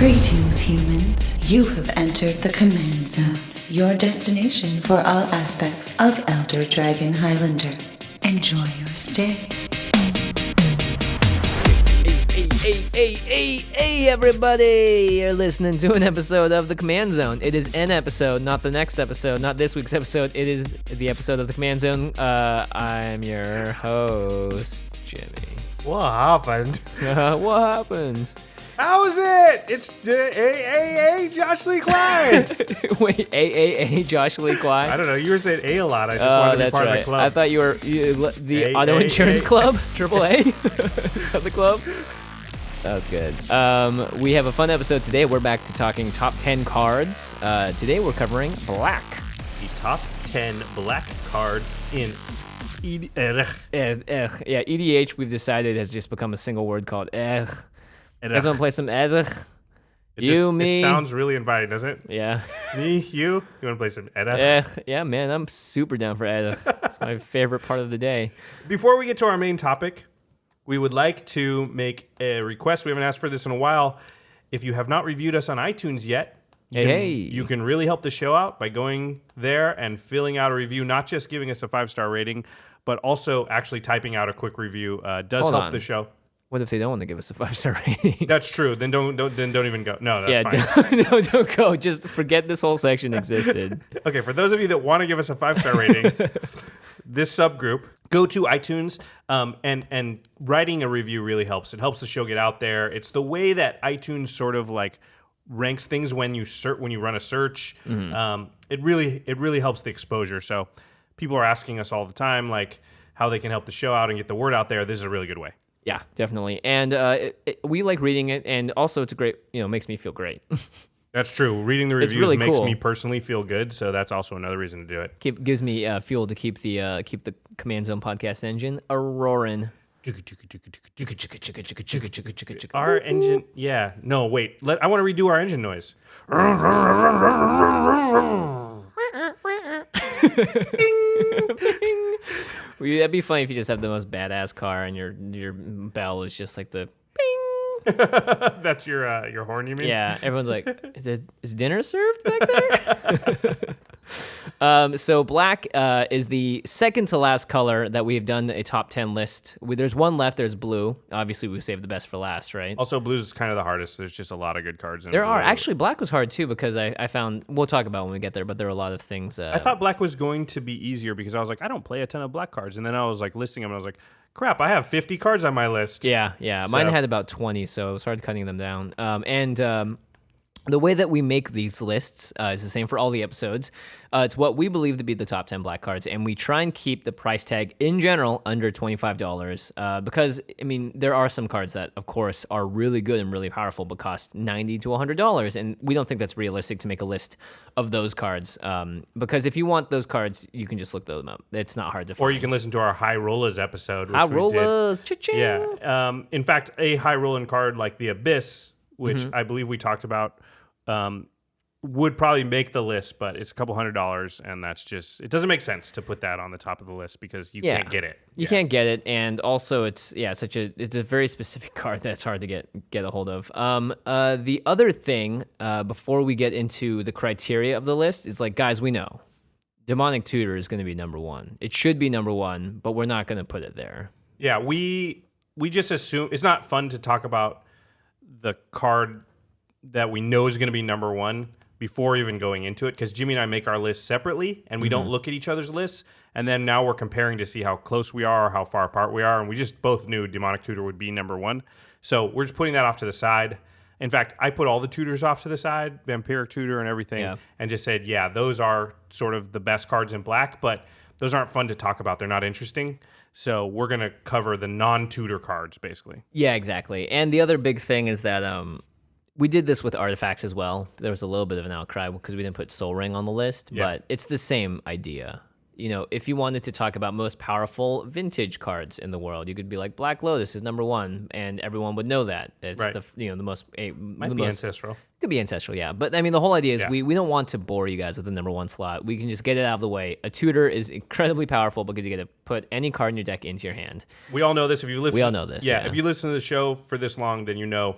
Greetings, humans. You have entered the Command Zone, your destination for all aspects of Elder Dragon Highlander. Enjoy your stay. Hey, everybody! You're listening to an episode of the Command Zone. It is an episode, not the next episode, not this week's episode. It is the episode of the Command Zone. I'm your host, Jimmy. What happened? What happens? How is it? It's AAA Josh Lee Clyde. Wait, AAA Josh Lee Clyde? I don't know. You were saying A lot. I just wanted to be part of the club. I thought you were the Auto Insurance Club, AAA. Is that the club? That was good. We have a fun episode today. We're back to talking top 10 cards. Today we're covering black. The top 10 black cards in EDH. Yeah, EDH we've decided has just become a single word called You guys want to play some EDH? Me. It sounds really inviting, doesn't it? Yeah. Me, you. You want to play some EDH? Yeah, man, I'm super down for EDH. It's my favorite part of the day. Before we get to our main topic, we would like to make a request. We haven't asked for this in a while. If you have not reviewed us on iTunes yet, you can really help the show out by going there and filling out a review, not just giving us a 5-star rating, but also actually typing out a quick review. Does help the show. What if they don't want to give us a 5-star rating? That's true. Then don't even go. No, that's fine. Don't go. Just forget this whole section existed. Okay, for those of you that want to give us a 5-star rating, this subgroup, go to iTunes, and writing a review really helps. It helps the show get out there. It's the way that iTunes sort of like ranks things when you run a search. Mm-hmm. It really helps the exposure. So people are asking us all the time like how they can help the show out and get the word out there. This is a really good way. Yeah, definitely. And we like reading it, and also it's a great, makes me feel great. That's true. Reading the reviews really makes cool. me personally feel good, so that's also another reason to do it. Gives me fuel to keep the Command Zone podcast engine a roaring. Our engine, yeah. No, wait. I want to redo our engine noise. That'd be funny if you just have the most badass car and your bell is just like the bing. That's your horn, you mean? Yeah, everyone's like, is dinner served back there? So black is the second to last color that we've done a top 10 list. There's one left, there's blue. Obviously, we saved the best for last, right? Also, blue is kind of the hardest. There's just a lot of good cards in There blue. are. Actually, black was hard too because I found, we'll talk about when we get there, but there are a lot of things. I thought black was going to be easier because I was like, I don't play a ton of black cards. And then I was like listing them and I was like, crap, I have 50 cards on my list. Yeah. So. Mine had about 20, so it was hard cutting them down. The way that we make these lists is the same for all the episodes. It's what we believe to be the top 10 black cards, and we try and keep the price tag in general under $25 because, there are some cards that, of course, are really good and really powerful but cost $90 to $100, and we don't think that's realistic to make a list of those cards because if you want those cards, you can just look them up. It's not hard to find. Or you can listen to our High Rollers episode. High Rollers, cha-ching. Yeah. In fact, a high rolling card like the Abyss, which I believe we talked about, would probably make the list, but it's a couple $100, and that's just, it doesn't make sense to put that on the top of the list because you can't get it. You can't get it, and also it's a very specific card that's hard to get a hold of. The other thing, before we get into the criteria of the list, is like, guys, we know Demonic Tutor is going to be number one. It should be number one, but we're not going to put it there. Yeah, we just assume it's not fun to talk about the card that we know is going to be number one before even going into it, because Jimmy and I make our lists separately and we don't look at each other's lists, and then now we're comparing to see how close we are or how far apart we are, and we just both knew Demonic Tutor would be number one, so we're just putting that off to the side. In fact, I put all the tutors off to the side, Vampiric Tutor and everything, and just said, yeah, those are sort of the best cards in black, but those aren't fun to talk about. They're not interesting. So we're going to cover the non-tutor cards, basically. Yeah, exactly. And the other big thing is that we did this with artifacts as well. There was a little bit of an outcry because we didn't put Soul Ring on the list, but it's the same idea. If you wanted to talk about most powerful vintage cards in the world, you could be like, Black Lotus is number one, and everyone would know that. It's the most... Might be ancestral. Could be ancestral, yeah. But, the whole idea is we don't want to bore you guys with the number one slot. We can just get it out of the way. A tutor is incredibly powerful because you get to put any card in your deck into your hand. We all know this. We all know this. Yeah, if you listen to the show for this long, then you know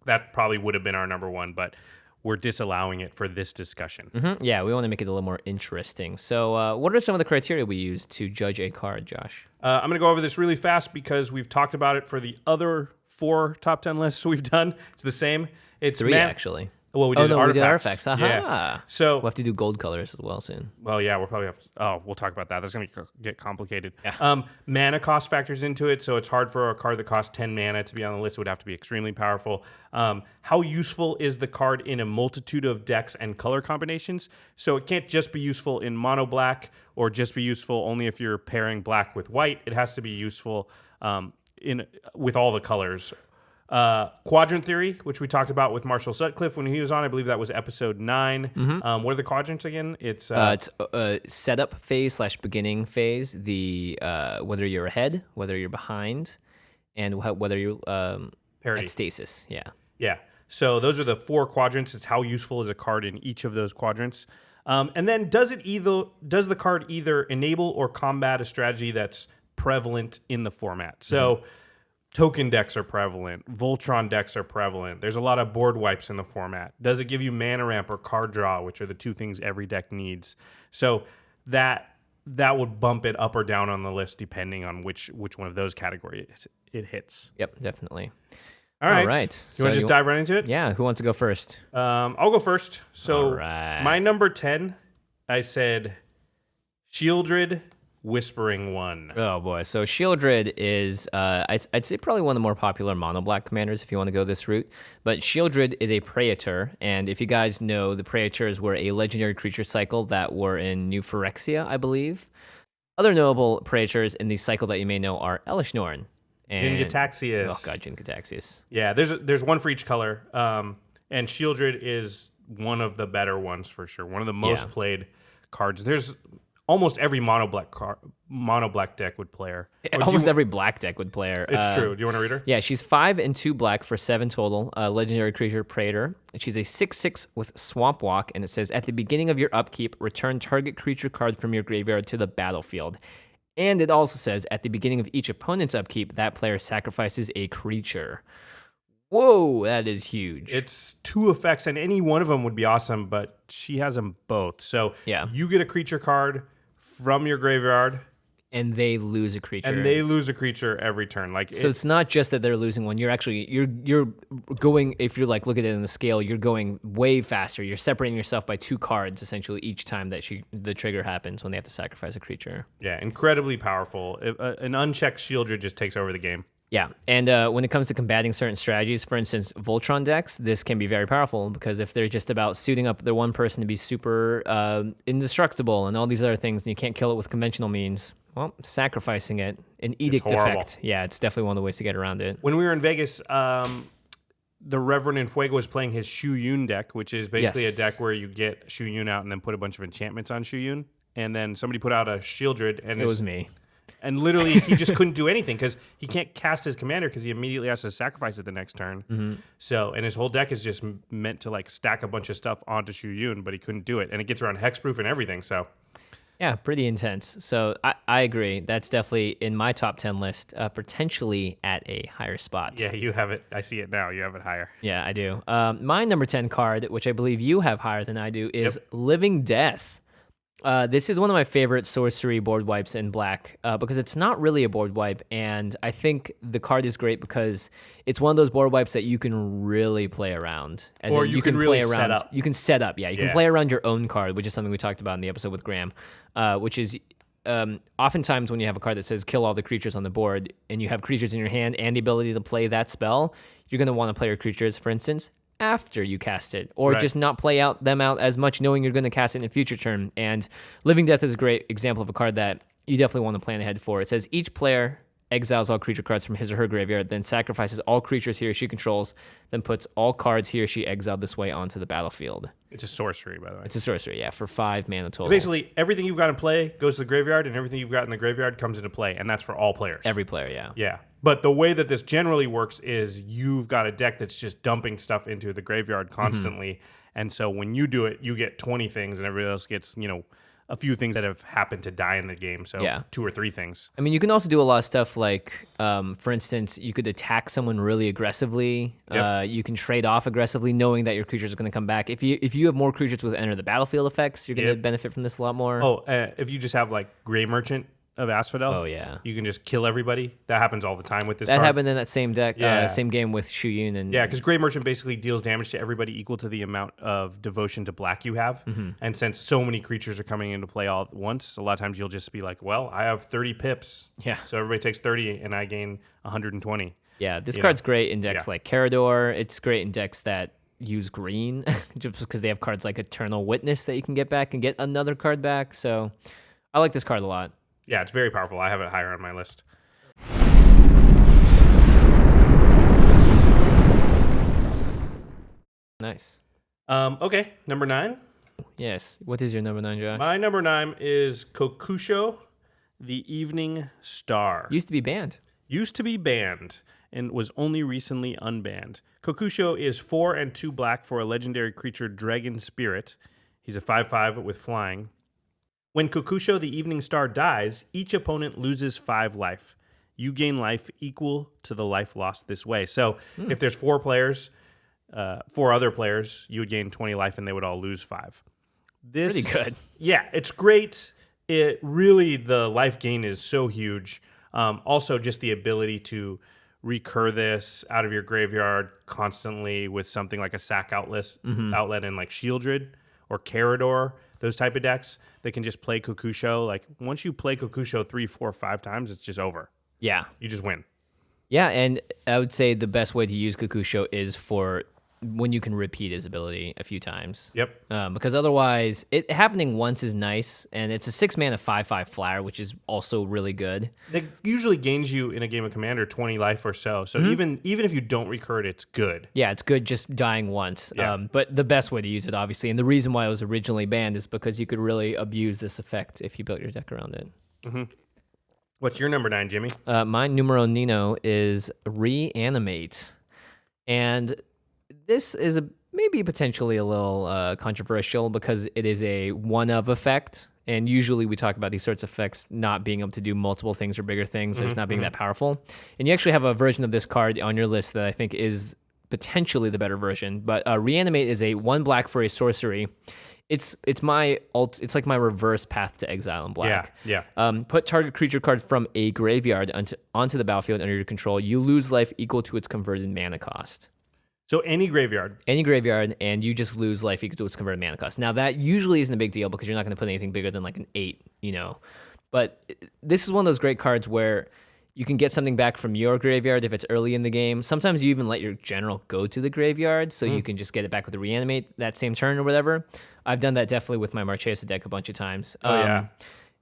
that probably would have been our number one, but we're disallowing it for this discussion. Mm-hmm. Yeah, we want to make it a little more interesting. So what are some of the criteria we use to judge a card, Josh? I'm going to go over this really fast because we've talked about it for the other 4 top 10 lists we've done. It's the same. It's 3, actually. Well, we did we did artifacts. artifacts. Aha. Yeah. So We'll have to do gold colors as well soon. Well, yeah, we'll probably have to. Oh, we'll talk about that. That's going to get complicated. Yeah. Mana cost factors into it, so it's hard for a card that costs 10 mana to be on the list. It would have to be extremely powerful. How useful is the card in a multitude of decks and color combinations? So it can't just be useful in mono black or just be useful only if you're pairing black with white. It has to be useful with all the colors. Quadrant theory, which we talked about with Marshall Sutcliffe when he was on. I believe that was episode 9. What are the quadrants again? It's setup phase / beginning phase. The whether you're ahead, whether you're behind, and whether you're parity. At stasis. Yeah. Yeah. So those are the 4 quadrants. It's how useful is a card in each of those quadrants. And then does the card either enable or combat a strategy that's prevalent in the format? So token decks are prevalent. Voltron decks are prevalent. There's a lot of board wipes in the format. Does it give you mana ramp or card draw, which are the 2 things every deck needs? So that would bump it up or down on the list depending on which one of those categories it hits. Yep, definitely. All right. So You want to just dive right into it? Yeah. Who wants to go first? I'll go first. So All right. my number 10, I said Sheoldred Whispering One. Oh boy, so Sheoldred is I'd say probably one of the more popular mono black commanders if you want to go this route. But Sheoldred is a Praetor, and if you guys know, the Praetors were a legendary creature cycle that were in New Phyrexia, I believe. Other notable Praetors in the cycle that you may know are Elishnorn and Jin-Gitaxias. Oh god, Jin-Gitaxias. Yeah, there's one for each color, and Sheoldred is one of the better ones for sure. One of the most played cards. There's almost every mono black deck would play her. Almost every black deck would play her. It's true. Do you want to read her? Yeah, she's 5 and 2 black for 7 total. Legendary creature Praetor. She's a 6/6 with Swamp Walk, and it says at the beginning of your upkeep, return target creature card from your graveyard to the battlefield. And it also says at the beginning of each opponent's upkeep, that player sacrifices a creature. Whoa, that is huge. It's 2 effects, and any one of them would be awesome, but she has them both. So you get a creature card from your graveyard, and they lose a creature. And they lose a creature every turn. So it's not just that they're losing one. You're actually you're going, if you look at it in the scale, you're going way faster. You're separating yourself by 2 cards essentially each time that the trigger happens when they have to sacrifice a creature. Yeah, incredibly powerful. An unchecked Sheoldred just takes over the game. Yeah, and when it comes to combating certain strategies, for instance, Voltron decks, this can be very powerful because if they're just about suiting up their one person to be super indestructible and all these other things, and you can't kill it with conventional means, well, sacrificing it, an edict effect. Yeah, it's definitely one of the ways to get around it. When we were in Vegas, the Reverend in Fuego was playing his Shu Yun deck, which is basically a deck where you get Shu Yun out and then put a bunch of enchantments on Shu Yun. And then somebody put out a Sheoldred. And it was me. And literally, he just couldn't do anything because he can't cast his commander because he immediately has to sacrifice it the next turn. Mm-hmm. So, and his whole deck is just meant to like stack a bunch of stuff onto Shu Yun, but he couldn't do it. And it gets around hexproof and everything. So, yeah, pretty intense. So I agree. That's definitely in my top 10 list, potentially at a higher spot. Yeah, you have it. I see it now. You have it higher. Yeah, I do. My number 10 card, which I believe you have higher than I do, is Living Death. This is one of my favorite sorcery board wipes in black because it's not really a board wipe, and I think the card is great because it's one of those board wipes that you can really play around. Or you can really set up. You can set up, you can play around your own card, which is something we talked about in the episode with Graham, which is oftentimes when you have a card that says kill all the creatures on the board, and you have creatures in your hand and the ability to play that spell, you're going to want to play your creatures, for instance, after you cast it, or just not play them out as much knowing you're going to cast it in a future turn. And Living Death is a great example of a card that you definitely want to plan ahead for. It says each player exiles all creature cards from his or her graveyard, then sacrifices all creatures he or she controls, then puts all cards he or she exiled this way onto the battlefield. It's a sorcery, by the way. It's a sorcery, yeah, for 5 mana total. Basically, everything you've got in play goes to the graveyard, and everything you've got in the graveyard comes into play, and that's for all players. Every player, yeah. Yeah. But the way that this generally works is you've got a deck that's just dumping stuff into the graveyard constantly, and so when you do it, you get 20 things, and everybody else gets, a few things that have happened to die in the game. So Yeah. 2 or 3 things. I mean, you can also do a lot of stuff like, for instance, you could attack someone really aggressively. Yep. You can trade off aggressively, knowing that your creatures are going to come back. If you have more creatures with enter the battlefield effects, you're going to benefit from this a lot more. Oh, if you just have like Grey Merchant of Asphodel, Oh, yeah. you can just kill everybody. That happens all the time with this That card. happened in that same deck, Yeah. same game with Shuyun and Yeah, because Grey Merchant basically deals damage to everybody equal to the amount of devotion to black you have. Mm-hmm. And since so many creatures are coming into play all at once, a lot of times you'll just be like, well, I have 30 pips. Yeah. So everybody takes 30 and I gain 120. Yeah, this card's great in decks Yeah. like Carador. It's great in decks that use green, just because they have cards like Eternal Witness that you can get back and get another card back. So I like this card a lot. Yeah, it's very powerful. I have it higher on my list. Nice. Okay, number 9. Yes. What is your number 9, Josh? My number 9 is Kokusho, the Evening Star. Used to be banned. Used to be banned and was only recently unbanned. Kokusho is 4 and 2 black for a legendary creature, Dragon Spirit. He's a 5/5 with flying. When Kokusho, the Evening Star, dies, each opponent loses 5 life. You gain life equal to the life lost this way. So if there's 4 players, 4 other players, you would gain 20 life and they would all lose 5. This, Pretty good. Yeah, it's great. It really, the life gain is so huge. Also, just the ability to recur this out of your graveyard constantly with something like a sack outlet in like Sheoldred or Carador, those type of decks. They can just play Kokusho. Like once you play Kokusho 3, 4, 5 times, it's just over. Yeah. You just win. Yeah, and I would say the best way to use Kokusho is for when you can repeat his ability a few times. Yep. Because otherwise, it happening once is nice, and it's a 6-mana 5/5 flyer, which is also really good. It usually gains you in a game of Commander 20 life or so. So even if you don't recur it, it's good. Yeah, it's good just dying once. Yeah. But the best way to use it, obviously, and the reason why it was originally banned is because you could really abuse this effect if you built your deck around it. What's your number 9, Jimmy? My numero nino is Reanimate. And this is maybe potentially a little controversial because it is a one-of effect. And usually we talk about these sorts of effects not being able to do multiple things or bigger things, as not being that powerful. And you actually have a version of this card on your list that I think is potentially the better version. But Reanimate is a 1 black for a sorcery. It's like my reverse Path to Exile in black. Yeah. Put target creature card from a graveyard onto the battlefield under your control. You lose life equal to its converted mana cost. So any graveyard. And you just lose life equal to its converted mana cost. Now, that usually isn't a big deal because you're not going to put anything bigger than like an 8, But this is one of those great cards where you can get something back from your graveyard if it's early in the game. Sometimes you even let your general go to the graveyard so you can just get it back with the Reanimate that same turn or whatever. I've done that definitely with my Marchesa deck a bunch of times. Yeah.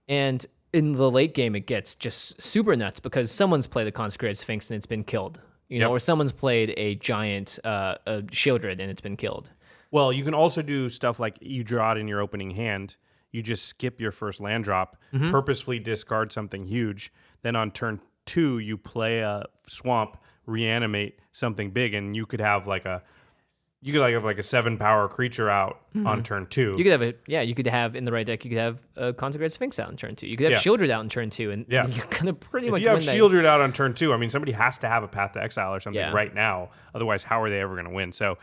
And in the late game, it gets just super nuts because someone's played a Consecrated Sphinx and it's been killed. Or someone's played a giant a Sheoldred and it's been killed. Well, you can also do stuff like you draw it in your opening hand. You just skip your first land drop, purposefully discard something huge. Then on turn 2, you play a swamp, reanimate something big, and you could have like a 7-power creature out on turn 2. You could have in the right deck. You could have a Consecrated Sphinx out in turn 2. You could have Sheoldred out in turn 2, and you're gonna pretty much. If you have win that. Sheoldred out on turn 2, I mean, somebody has to have a Path to Exile or something right now. Otherwise, how are they ever going to win? So,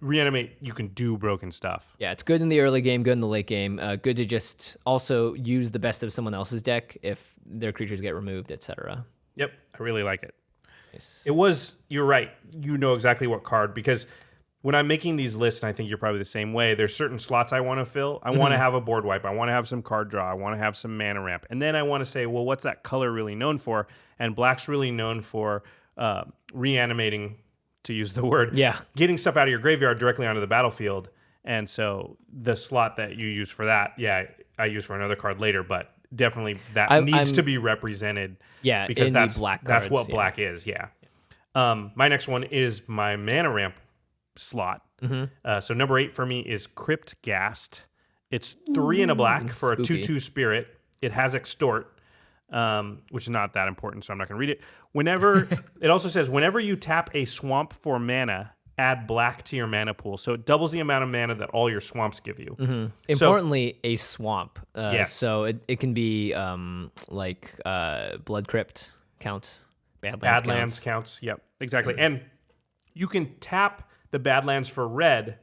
reanimate. You can do broken stuff. Yeah, it's good in the early game, good in the late game. Good to just also use the best of someone else's deck if their creatures get removed, etc. Yep, I really like it. Nice. You're right. You know exactly what card, because when I'm making these lists, and I think you're probably the same way, there's certain slots I want to fill. I want to have a board wipe. I want to have some card draw. I want to have some mana ramp. And then I want to say, well, what's that color really known for? And black's really known for reanimating, to use the word. Yeah. Getting stuff out of your graveyard directly onto the battlefield. And so the slot that you use for that, I use for another card later, but definitely that needs to be represented. Yeah, because in that's the black that's cards, what black is. Yeah. My next one is my mana ramp slot. So number 8 for me is Crypt Ghast. It's 3 and a black for spooky. a 2/2 spirit. It has extort, which is not that important, so I'm not going to read it. It also says whenever you tap a swamp for mana, add black to your mana pool. So it doubles the amount of mana that all your swamps give you. Importantly, a swamp. Yes. So it can be like Blood Crypt counts. Badlands counts. Yep, exactly. And you can tap the Badlands for red,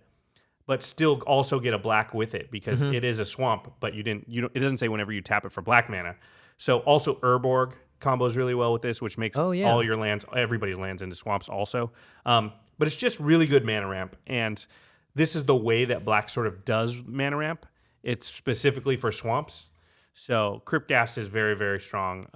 but still also get a black with it because it is a swamp. But it doesn't say whenever you tap it for black mana. So also Urborg combos really well with this, which makes all your lands, everybody's lands into swamps also. But it's just really good mana ramp, and this is the way that black sort of does mana ramp. It's specifically for swamps. So Crypt Ghast is very, very strong.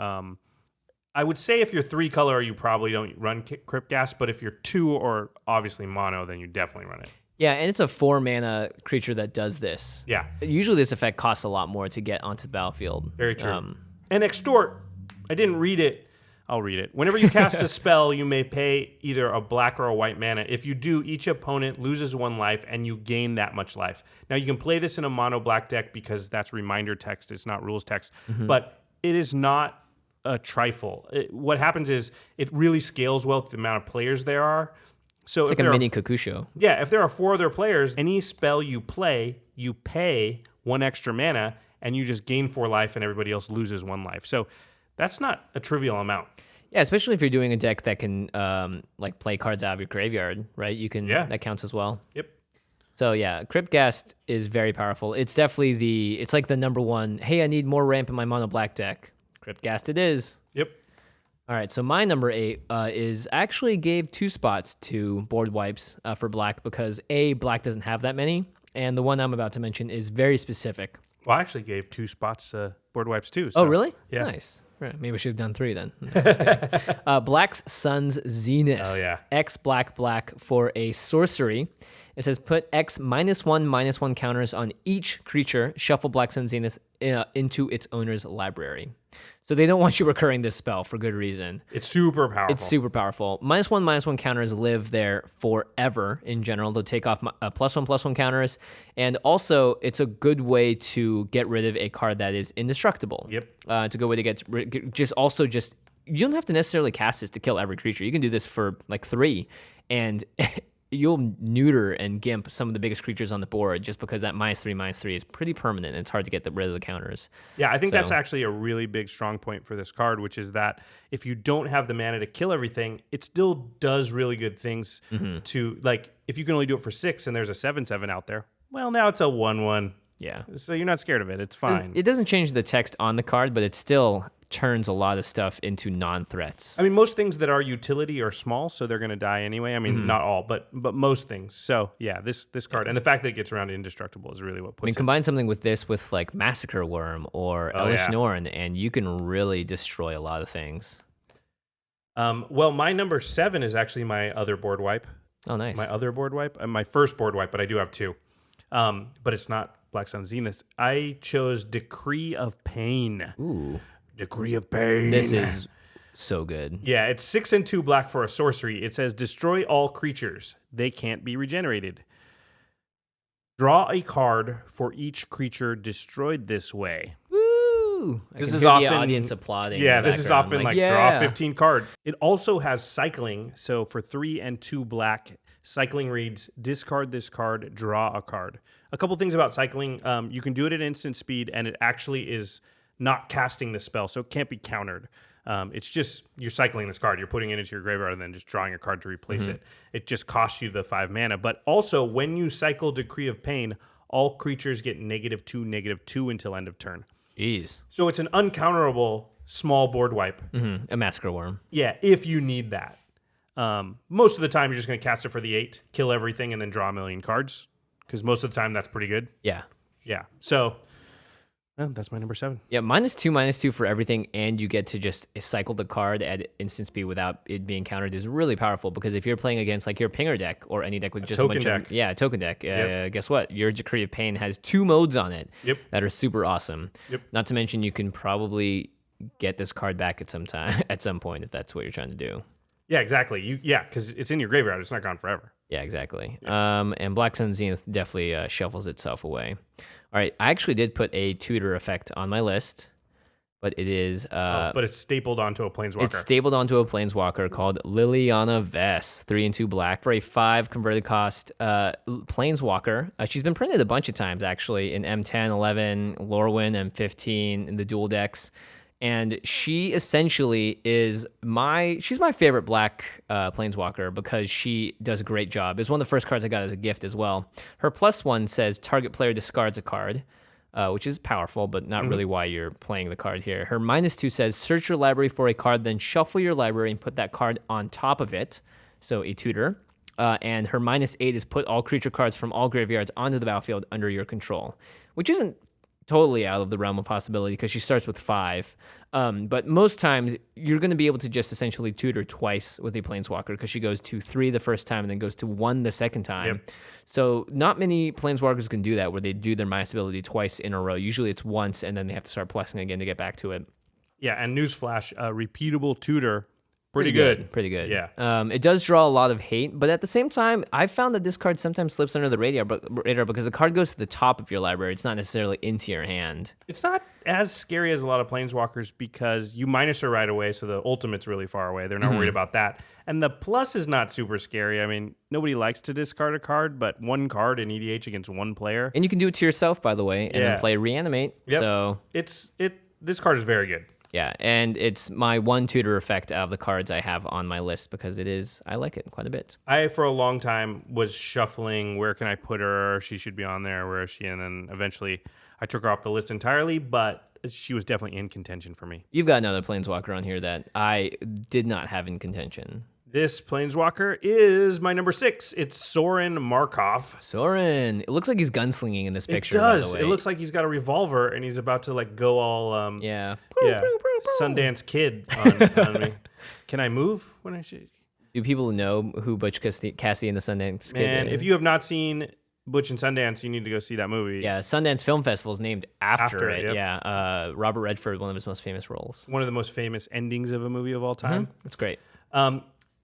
I would say if you're 3 color, you probably don't run Crypt Ghast, but if you're 2 or obviously mono, then you definitely run it. Yeah, and it's a 4 mana creature that does this. Yeah. Usually this effect costs a lot more to get onto the battlefield. Very true. And Extort, I didn't read it. I'll read it. Whenever you cast a spell, you may pay either a black or a white mana. If you do, each opponent loses 1 life, and you gain that much life. Now, you can play this in a mono black deck because that's reminder text. It's not rules text. But it is not a trifle. What happens is it really scales well with the amount of players there are. So It's like a mini Kokusho. Yeah, if there are 4 other players, any spell you play, you pay 1 extra mana, and you just gain 4 life, and everybody else loses 1 life. So that's not a trivial amount. Yeah, especially if you're doing a deck that can like play cards out of your graveyard, right? You can that counts as well. Yep. So yeah, Crypt Ghast is very powerful. It's definitely it's like the number one, hey, I need more ramp in my mono black deck. Crypt Ghast it is. Yep. All right, so my number 8 is actually gave 2 spots to board wipes for black because black doesn't have that many, and the one I'm about to mention is very specific. Well, I actually gave 2 spots board wipes too. Oh, really? Yeah. Nice. Right, maybe we should have done 3 then. Black's Sun's Zenith. Oh, yeah. X black for a sorcery. It says put X -1/-1 counters on each creature. Shuffle Black Sun's Zenith into its owner's library. So they don't want you recurring this spell for good reason. It's super powerful. It's super powerful. -1/-1 counters live there forever in general. They'll take off +1/+1 counters. And also, it's a good way to get rid of a card that is indestructible. Yep. It's a good way to get you don't have to necessarily cast this to kill every creature. You can do this for like 3, and you'll neuter and gimp some of the biggest creatures on the board just because that -3/-3 is pretty permanent and it's hard to get rid of the counters. Yeah, I think that's actually a really big strong point for this card, which is that if you don't have the mana to kill everything, it still does really good things to, like, if you can only do it for 6 and there's a 7/7 out there, well, now it's a 1/1. Yeah. So you're not scared of it. It's fine. It doesn't change the text on the card, but it still turns a lot of stuff into non-threats. I mean, most things that are utility are small, so they're going to die anyway. I mean, not all, but most things. So yeah, this card and the fact that it gets around indestructible is really what puts it. Combine something with this with like Massacre Wurm or Elish Norn, and you can really destroy a lot of things. Well, my number 7 is actually my other board wipe. Oh, nice. My other board wipe, my first board wipe, but I do have 2. But it's not Black Sun Zenith. I chose Decree of Pain. Ooh. Decree of Pain. This is so good. Yeah, it's 6 and 2 black for a sorcery. It says destroy all creatures. They can't be regenerated. Draw a card for each creature destroyed this way. Woo! This is often the audience applauding. Yeah, in the this is background. often like draw 15 card. It also has cycling. So for 3 and 2 black, cycling reads discard this card, draw a card. A couple things about cycling. You can do it at instant speed, and it actually is not casting the spell, so it can't be countered. It's just you're cycling this card. You're putting it into your graveyard and then just drawing a card to replace it. It just costs you the 5 mana. But also, when you cycle Decree of Pain, all creatures get -2/-2 until end of turn. Jeez. So it's an uncounterable small board wipe. A Massacre Wurm. Yeah, if you need that. Most of the time, you're just going to cast it for the 8, kill everything, and then draw a million cards. Because most of the time, that's pretty good. Yeah. Yeah. So that's my number 7. Yeah, -2/-2 for everything, and you get to just cycle the card at instant speed without it being countered is really powerful, because if you're playing against like your Pinger deck or any deck with just a bunch of a token deck, guess what? Your Decree of Pain has 2 modes on it that are super awesome. Not to mention you can probably get this card back at some point if that's what you're trying to do. Yeah, exactly. Because it's in your graveyard. It's not gone forever. Yeah, exactly. And Black Sun Zenith definitely shuffles itself away. All right, I actually did put a tutor effect on my list. but it is but it's stapled onto a planeswalker. it's stapled onto a planeswalker called Liliana Vess, 3/2 black for a 5 converted cost planeswalker. She's been printed a bunch of times actually in M10, 11, Lorwyn, M15 in the dual decks. And she essentially she's my favorite black planeswalker because she does a great job. It's one of the first cards I got as a gift as well. Her +1 says target player discards a card, which is powerful, but not really why you're playing the card here. Her -2 says search your library for a card, then shuffle your library and put that card on top of it, so a tutor. And her -8 is put all creature cards from all graveyards onto the battlefield under your control, which isn't totally out of the realm of possibility because she starts with 5. But most times you're going to be able to just essentially tutor twice with a planeswalker because she goes to 3 the first time and then goes to 1 the second time. Yep. So not many planeswalkers can do that where they do their minus ability twice in a row. Usually it's once and then they have to start plussing again to get back to it. Yeah, and newsflash, repeatable tutor, pretty good. Pretty good. Yeah. It does draw a lot of hate, but at the same time, I've found that this card sometimes slips under the radar because the card goes to the top of your library. It's not necessarily into your hand. It's not as scary as a lot of planeswalkers because you minus her right away, so the ultimate's really far away. They're not worried about that. And the plus is not super scary. I mean, nobody likes to discard a card, but one card in EDH against one player. And you can do it to yourself, by the way, and then play Reanimate. Yep. So this card is very good. yeah, and it's my one tutor effect out of the cards I have on my list because I like it quite a bit. I, for a long time, was shuffling, where can I put her? She should be on there. Where is she? And then eventually I took her off the list entirely, but she was definitely in contention for me. You've got another planeswalker on here that I did not have in contention. This planeswalker is my number 6. It's Sorin Markov. Sorin. It looks like he's gunslinging in this picture. It does. By the way. It looks like he's got a revolver and he's about to like go all yeah. Sundance Kid on me. Can I move when I should? Do people know who Butch Cassidy and the Sundance Kid Man, is? if you have not seen Butch and Sundance, you need to go see that movie. Yeah, Sundance Film Festival is named after it. Yep. Yeah, Robert Redford, one of his most famous roles. One of the most famous endings of a movie of all time. It's great.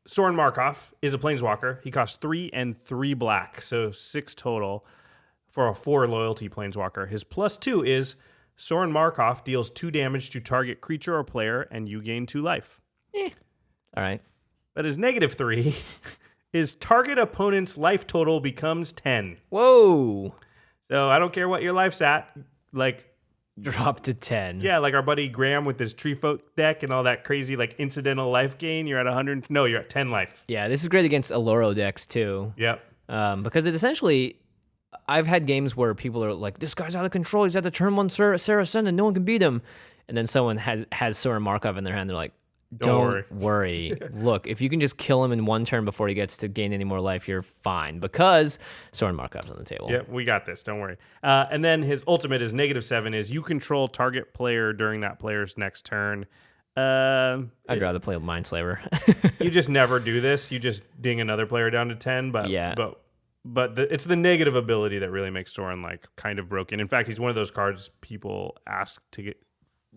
Sorin Markov is a planeswalker. He costs 3 and 3 black, so 6 total for a 4 loyalty planeswalker. His +2 is Sorin Markov deals 2 damage to target creature or player, and you gain 2 life. All right. But his -3 is target opponent's life total becomes 10. Whoa. So I don't care what your life's at. Like, Drop to 10. yeah, like our buddy Graham with his Tree Folk deck and all that crazy like incidental life gain. You're at 100. No, you're at 10 life. Yeah, this is great against Aloro decks too. Yep. Because it essentially, I've had games where people are like, this guy's out of control. He's at the turn 1 Saracen and no one can beat him. And then someone has Sorin Markov in their hand. They're like, don't worry. Look, if you can just kill him in 1 turn before he gets to gain any more life, you're fine because Sorin Markov's on the table. Yep, we got this. Don't worry. And then his ultimate is -7 is you control target player during that player's next turn. I'd rather play Mindslaver. You just never do this. You just ding another player down to 10. But Yeah. But it's the negative ability that really makes Sorin like kind of broken. In fact, he's one of those cards people ask to get.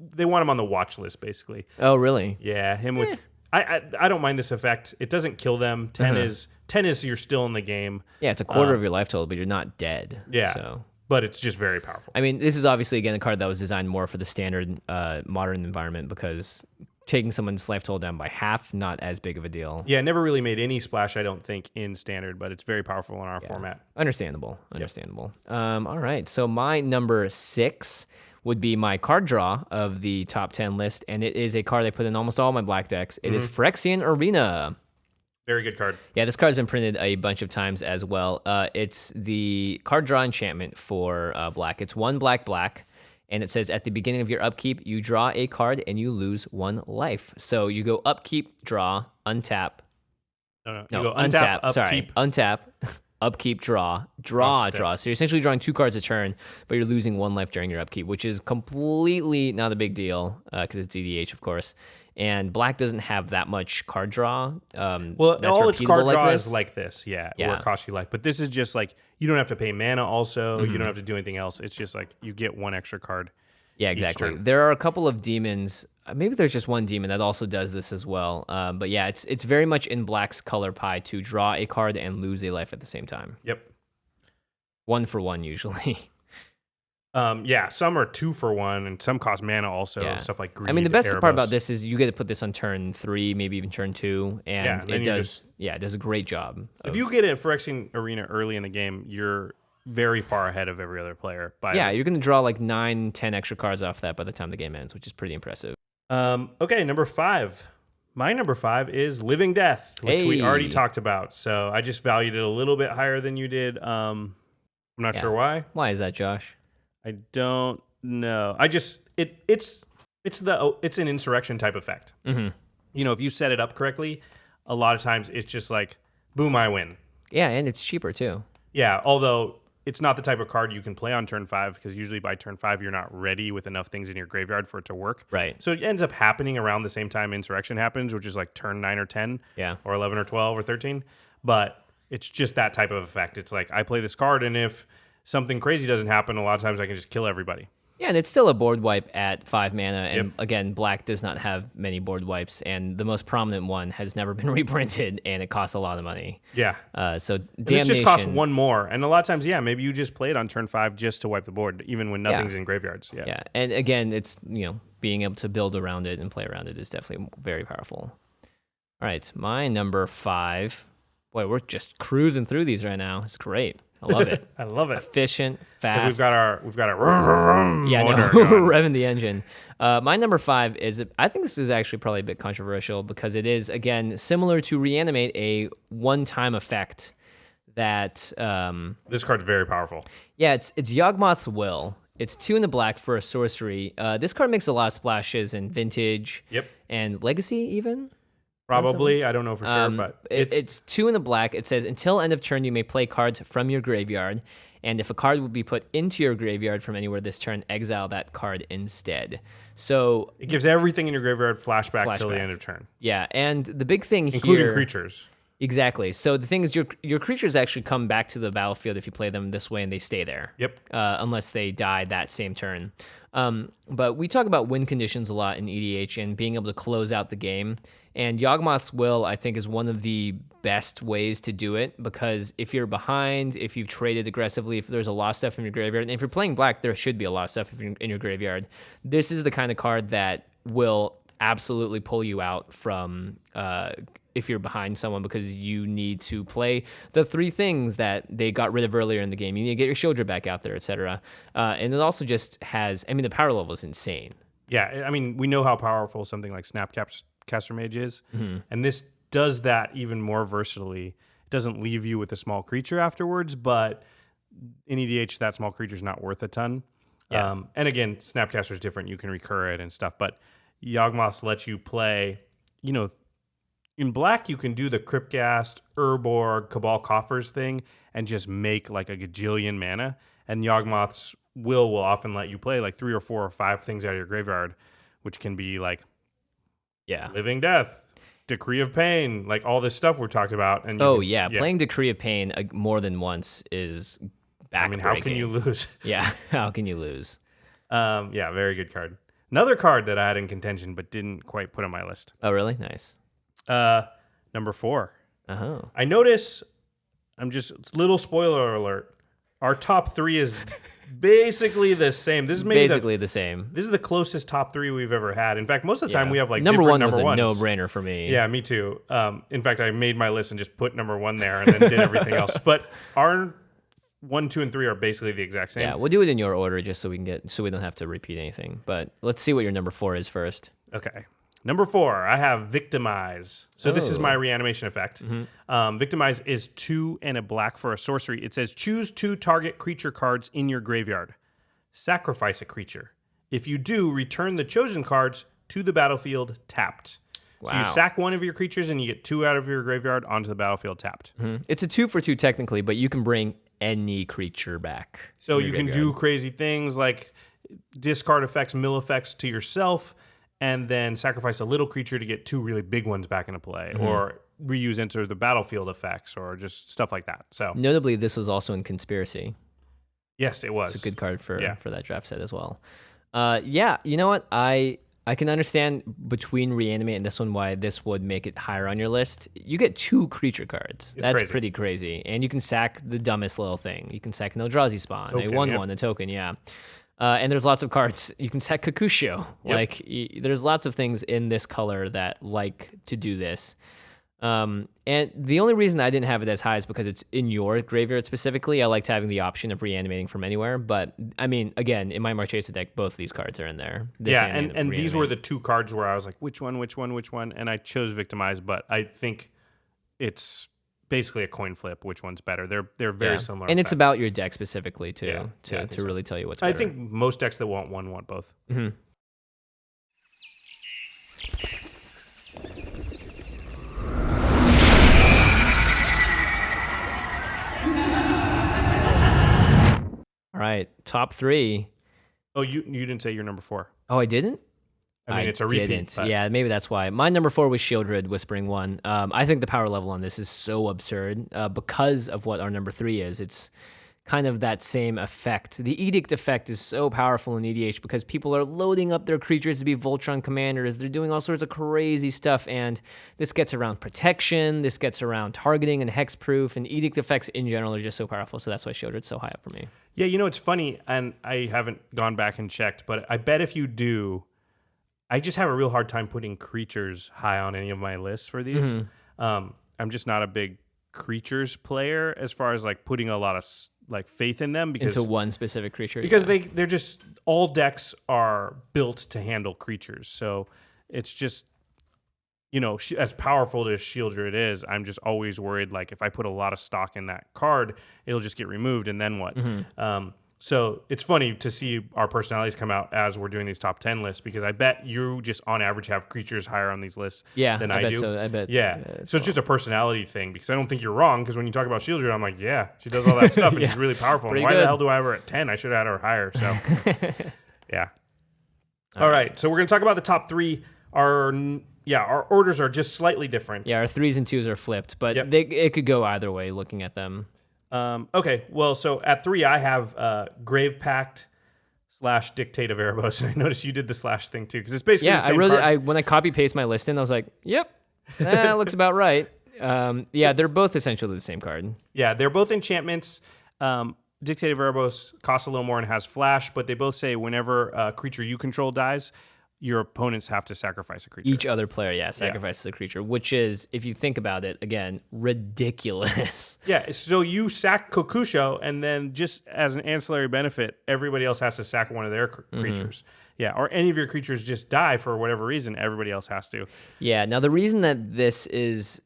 They want him on the watch list, basically. Oh, really? Yeah, him with. I don't mind this effect. It doesn't kill them. 10 is you're still in the game. Yeah, it's a quarter of your life total, but you're not dead. Yeah. So. But it's just very powerful. I mean, this is obviously, again, a card that was designed more for the standard modern environment because taking someone's life total down by half, not as big of a deal. Yeah, never really made any splash, I don't think, in standard, but it's very powerful in our format. Understandable. All right, so my number 6 would be my card draw of the top 10 list, and it is a card I put in almost all my black decks. It is Phyrexian Arena. Very good card. Yeah, this card's been printed a bunch of times as well. It's the card draw enchantment for black. It's 1 black, and it says at the beginning of your upkeep, you draw a card and you lose 1 life. So you go upkeep, draw, untap. No, you go untap, upkeep. Sorry, untap. Upkeep, draw. So you're essentially drawing 2 cards a turn, but you're losing 1 life during your upkeep, which is completely not a big deal because it's EDH, of course. And black doesn't have that much card draw. Well, that's all its card like draw this. is like this, where it costs you life. But this is just like, you don't have to pay mana also. You don't have to do anything else. It's just like, you get 1 extra card. Yeah, exactly. turn. There are a couple of demons. Maybe there's just 1 demon that also does this as well. But yeah, it's very much in black's color pie to draw a card and lose a life at the same time. Yep. 1 for 1 usually. Yeah, some are 2 for 1, and some cost mana also. Yeah. Stuff like Greed. I mean, the best part Erebos. about this is you get to put this on turn 3, maybe even turn 2, and Yeah, and then it you does. It does a great job. If you get a Phyrexian Arena early in the game, you're very far ahead of every other player. You're going to draw like 9, 10 extra cards off that by the time the game ends, which is pretty impressive. Okay, number 5. My number 5 is Living Death, which we already Hey. talked about. So I just valued it a little bit higher than you did. I'm not sure why. Why is that, Josh? I don't know. I just it's an insurrection type effect. Mm-hmm. You know, if you set it up correctly, a lot of times it's just like, boom, I win. Yeah, and it's cheaper too. Yeah, although it's not the type of card you can play on turn 5, because usually by turn 5 you're not ready with enough things in your graveyard for it to work. Right. So it ends up happening around the same time Insurrection happens, which is like turn 9 or 10, or 11 or 12 or 13. But it's just that type of effect. It's like, I play this card, and if something crazy doesn't happen, a lot of times I can just kill everybody. Yeah, and it's still a board wipe at 5 mana, and again, black does not have many board wipes, and the most prominent one has never been reprinted, and it costs a lot of money. Yeah. So This Damnation just costs 1 more, and a lot of times, maybe you just play it on turn 5 just to wipe the board, even when nothing's in graveyards. Yeah, and again, it's being able to build around it and play around it is definitely very powerful. All right, my number 5. Boy, we're just cruising through these right now. It's great. I love it. I love it. Efficient, fast. We've got our motor going. revving the engine. My number 5 is, I think this is actually probably a bit controversial because it is, again, similar to Reanimate, a one-time effect that... this card's very powerful. Yeah, it's Yawgmoth's Will. It's 2 in the black for a sorcery. This card makes a lot of splashes in Vintage and Legacy even. Probably. I don't know for sure, but it's 2 in the black. It says, until end of turn, you may play cards from your graveyard. And if a card would be put into your graveyard from anywhere this turn, exile that card instead. So it gives everything in your graveyard flashback till the end of turn. Yeah, and the big thing including creatures. Exactly. So the thing is, your creatures actually come back to the battlefield if you play them this way, and they stay there. Yep. Unless they die that same turn. But we talk about win conditions a lot in EDH and being able to close out the game. And Yawgmoth's Will, I think, is one of the best ways to do it, because if you're behind, if you've traded aggressively, if there's a lot of stuff in your graveyard, and if you're playing black, there should be a lot of stuff in your graveyard. This is the kind of card that will absolutely pull you out from if you're behind someone, because you need to play the 3 things that they got rid of earlier in the game. You need to get your Sheoldred back out there, etc. And it also just has, I mean, the power level is insane. Yeah, I mean, we know how powerful something like Snapcaster Mage is, and this does that even more versatilely. It doesn't leave you with a small creature afterwards, but in EDH, that small creature is not worth a ton. Yeah. And again, Snapcaster is different. You can recur it and stuff, but Yawgmoth lets you play, in black, you can do the Crypt Ghast, Urborg, Cabal Coffers thing and just make like a gajillion mana, and Yawgmoth's will often let you play like 3 or 4 or 5 things out of your graveyard, which can be like Living Death, Decree of Pain, like all this stuff we're talking about. And playing Decree of Pain more than once is backbreaking. I mean, how can you lose? Yeah, how can you lose? Very good card. Another card that I had in contention but didn't quite put on my list. Oh, really? Nice. Number 4. Uh-huh. I notice, little spoiler alert, our top 3 is basically the same. This is maybe the same. This is the closest top 3 we've ever had. In fact, most of the time we have like number different 1 was number ones. a no-brainer for me. Yeah, me too. In fact, I made my list and just put number 1 there and then did everything else. But our 1, 2, and 3 are basically the exact same. Yeah, we'll do it in your order just so we don't have to repeat anything. But let's see what your number 4 is first. Okay. Number 4, I have Victimize. So this is my reanimation effect. Victimize is 2 and a black for a sorcery. It says, choose 2 target creature cards in your graveyard. Sacrifice a creature. If you do, return the chosen cards to the battlefield tapped. Wow. So you sack 1 of your creatures and you get 2 out of your graveyard onto the battlefield tapped. It's a 2 for 2 technically, but you can bring any creature back. So you can do crazy things like discard effects, mill effects to yourself, and then sacrifice a little creature to get 2 really big ones back into play, or reuse enter the battlefield effects, or just stuff like that. So notably, this was also in Conspiracy. Yes, it was. It's a good card for that draft set as well. You know what? I I can understand between Reanimate and this one why this would make it higher on your list. You get 2 creature cards. That's crazy. pretty crazy. And you can sack the dumbest little thing. You can sack an Eldrazi Spawn, a 1/1, a token, yeah. And there's lots of cards. You can sack Kokusho. Yep. Like, there's lots of things in this color that like to do this. And the only reason I didn't have it as high is because it's in your graveyard specifically. I liked having the option of reanimating from anywhere. But, I mean, again, in my Marchesa deck, both of these cards are in there. And these were the 2 cards where I was like, which one? And I chose Victimize, but I think it's basically a coin flip which one's better. They're very similar. And it's about your deck specifically, too, to so. really tell you what's better. I think most decks that want one want both. Mm-hmm. All right, top 3. Oh, you didn't say your number 4. Oh, I didn't? I mean, it's a repeat. Didn't. But... Yeah, maybe that's why. My number 4 was Sheoldred, Whispering One. I think the power level on this is so absurd because of what our number 3 is. It's kind of that same effect. The Edict effect is so powerful in EDH because people are loading up their creatures to be Voltron commanders. They're doing all sorts of crazy stuff, and this gets around protection, this gets around targeting and hexproof, and Edict effects in general are just so powerful, so that's why Sheoldred's so high up for me. Yeah, you know, it's funny, and I haven't gone back and checked, but I bet if you do, I just have a real hard time putting creatures high on any of my lists for these. Mm-hmm. I'm just not a big creatures player as far as like putting a lot of like faith in them because into one specific creature because they're just all decks are built to handle creatures, so it's just, you know, as powerful as Sheoldred is, I'm just always worried like if I put a lot of stock in that card, it'll just get removed and then what. So it's funny to see our personalities come out as we're doing these top 10 lists because I bet you just on average have creatures higher on these lists than I bet do. So. I bet. Yeah. So it's just a personality thing because I don't think you're wrong because when you talk about Sheoldred, I'm like, yeah, she does all that stuff and she's really powerful. And why the hell do I have her at 10? I should have had her higher. So, yeah. All right. So we're going to talk about the top 3. Our orders are just slightly different. Yeah, our 3s and 2s are flipped, but it could go either way looking at them. Okay, well, so at 3, I have Grave Pact / Dictate of Erebos. And I noticed you did the / thing too, because it's basically the same card. When I copy paste my list in, I was like, yep, that looks about right. They're both essentially the same card. Yeah, they're both enchantments. Dictate of Erebos costs a little more and has flash, but they both say whenever a creature you control dies, your opponents have to sacrifice a creature. Each other player, sacrifices a creature, which is, if you think about it, again, ridiculous. Yeah, so you sack Kokusho, and then just as an ancillary benefit, everybody else has to sack one of their creatures. Yeah, or any of your creatures just die for whatever reason, everybody else has to. Yeah, now the reason that this is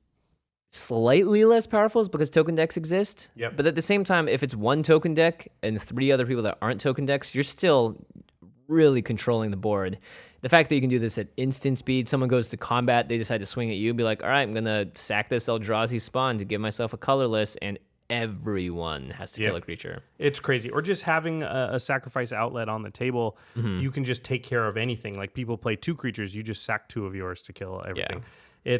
slightly less powerful is because token decks exist. Yep. But at the same time, if it's one token deck and 3 other people that aren't token decks, you're still really controlling the board. The fact that you can do this at instant speed, someone goes to combat, they decide to swing at you, be like, all right, I'm going to sack this Eldrazi Spawn to give myself a colorless, and everyone has to kill a creature. It's crazy. Or just having a sacrifice outlet on the table, you can just take care of anything. Like people play 2 creatures, you just sack 2 of yours to kill everything. Yeah.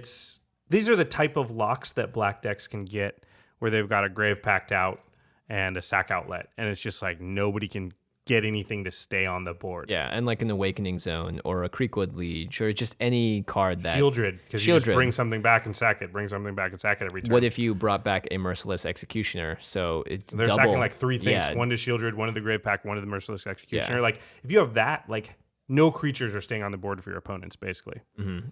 These are the type of locks that black decks can get where they've got a Grave Pact out and a sack outlet, and it's just like nobody can get anything to stay on the board. Yeah, and like an Awakening Zone or a Creekwood Liege or just any card that... Sheoldred, because you just bring something back and sack it, bring something back and sack it every turn. What if you brought back a Merciless Executioner? So it's They're double. sacking like 3 things. One to Sheoldred, one to the Grave Pact, one to the Merciless Executioner. Like, if you have that, like... no creatures are staying on the board for your opponents, basically.